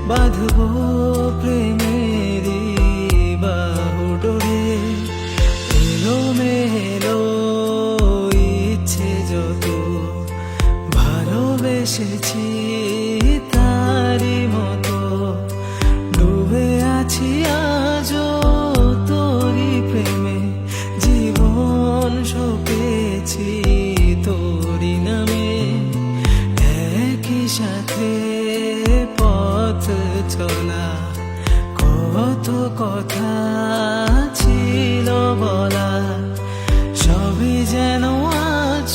বাঁধবো প্রেমেরই বাহু ডোরে, এলোমেলো ইচ্ছে যত ভালোবেসেছি তারি মতো, ডুবে আছি আজও তোরি প্রেমে, জীবন সপেছি তোরি নামে। একই সাথে পথ চলা, কত কথা ছিল বলা, সবই যেন আজ